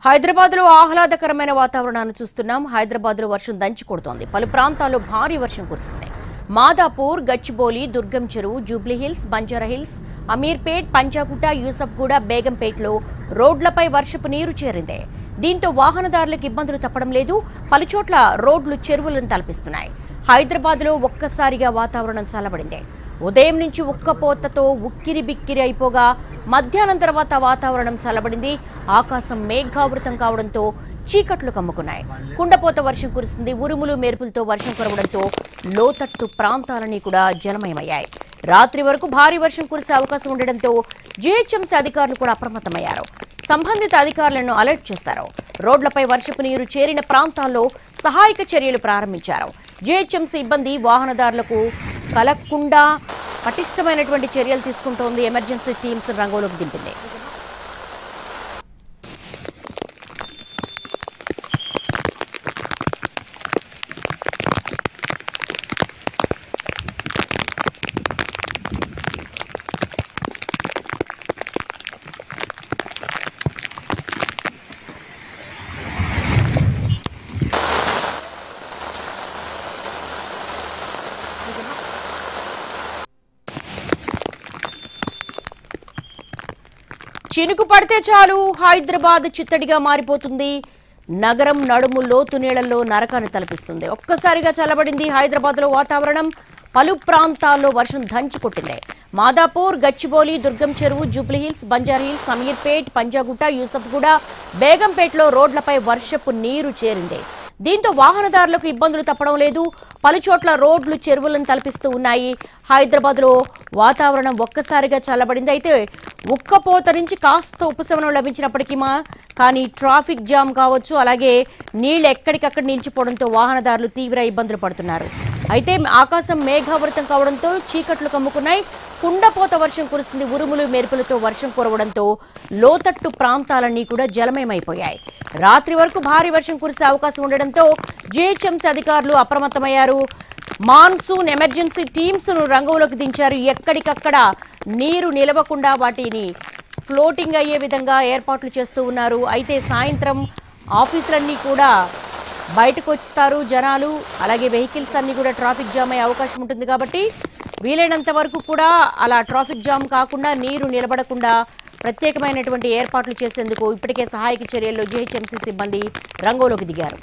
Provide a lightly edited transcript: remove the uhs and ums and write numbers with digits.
హైదరాబాద్లో ఆహ్లాదకరమైన వాతావరణాన్ని చూస్తున్నాం. హైదరాబాద్లో వర్షం దంచి కొడుతోంది. పలు ప్రాంతాల్లో భారీ వర్షం కురుస్తుంది. మాదాపూర్, గచ్చిబౌలి, దుర్గం చెరువు, జూబ్లీహిల్స్, బంజారాహిల్స్, అమీర్పేట్, పంజాగుట్ట, యూసఫ్గూడ, బేగంపేట్లో రోడ్లపై వర్షపు నీరు చేరింది. దీంతో వాహనదారులకు ఇబ్బందులు తప్పడం లేదు. పలుచోట్ల రోడ్లు చెరువులను తలపిస్తున్నాయి. హైదరాబాద్లో ఒక్కసారిగా వాతావరణం చల్లబడింది. ఉదయం నుంచి ఉక్కపోతతో ఉక్కిరి బిక్కిరి అయిపోగా మధ్యాహ్నం తర్వాత వాతావరణం చల్లబడింది. ఆకాశం మేఘావృతం కావడంతో చీకట్లు కమ్ముకున్నాయి. కుండపోత వర్షం కురిసింది. ఉరుములు మెరుపులతో వర్షం కురవడంతో లోతట్టు ప్రాంతాలన్నీ కూడా జలమయమయ్యాయి. రాత్రి వరకు భారీ వర్షం కురిసే అవకాశం ఉండడంతో జీహెచ్ఎంసీ అధికారులు కూడా అప్రమత్తమయ్యారు. సంబంధిత అధికారులను అలర్ట్ చేశారు. రోడ్లపై వర్షపు నీరు చేరిన ప్రాంతాల్లో సహాయక చర్యలు ప్రారంభించారు. జీహెచ్ఎంసీ సిబ్బంది వాహనదారులకు కలగకుండా పటిష్టమైనటువంటి చర్యలు తీసుకుంటోంది. ఎమర్జెన్సీ టీమ్స్ రంగంలోకి దింపింది. చినుకు పడితే చాలు హైదరాబాద్ చిత్తడిగా మారిపోతుంది. నగరం నడుము లోతు నీళ్లలో నరకాన్ని తలపిస్తుంది. ఒక్కసారిగా చల్లబడింది హైదరాబాద్లో వాతావరణం. పలు ప్రాంతాల్లో వర్షం దంచి కొట్టింది. మాదాపూర్, గచ్చిబౌలి, దుర్గం చెరువు, జూబ్లీహిల్స్, బంజారాహిల్స్, అమీర్పేట్, పంజాగుట్ట, యూసఫ్గూడ, బేగంపేట్లో రోడ్లపై వర్షపు నీరు చేరింది. దీంతో వాహనదారులకు ఇబ్బందులు తప్పడం లేదు. పలుచోట్ల రోడ్లు చెరువులను తలపిస్తూ ఉన్నాయి. హైదరాబాద్లో వాతావరణం ఒక్కసారిగా చల్లబడింది. అయితే ఉక్కపోత నుంచి కాస్త ఉపశమనం లభించినప్పటికీ కానీ ట్రాఫిక్ జామ్ కావచ్చు, అలాగే నీళ్లు ఎక్కడికక్కడ నిలిచిపోవడంతో వాహనదారులు తీవ్ర ఇబ్బందులు పడుతున్నారు. అయితే ఆకాశం మేఘావృతం కావడంతో చీకట్లు కమ్ముకున్నాయి. కుండపోత వర్షం కురిసింది. ఉరుములు మెరుపులతో వర్షం కురవడంతో లోతట్టు ప్రాంతాలన్నీ కూడా జలమయమైపోయాయి. రాత్రి వరకు భారీ వర్షం కురిసే అవకాశం ఉండడంతో జీహెచ్ఎంసీ అధికారులు అప్రమత్తమయ్యారు. మాన్సూన్ ఎమర్జెన్సీ టీమ్స్ ను రంగంలోకి దించారు. ఎక్కడికక్కడ నీరు నిలవకుండా వాటిని ఫ్లోటింగ్ అయ్యే విధంగా ఏర్పాట్లు చేస్తూ ఉన్నారు. అయితే సాయంత్రం ఆఫీసులన్నీ కూడా బయటకు వస్తారు జనాలు, అలాగే వెహికల్స్ అన్ని కూడా ట్రాఫిక్ జామ్ అయ్యే అవకాశం ఉంటుంది. కాబట్టి వీలైనంత వరకు కూడా అలా ట్రాఫిక్ జామ్ కాకుండా, నీరు నిలబడకుండా ప్రత్యేకమైనటువంటి ఏర్పాట్లు చేసేందుకు ఇప్పటికే సహాయక చర్యల్లో జీహెచ్ఎంసీ సిబ్బంది రంగంలోకి దిగారు.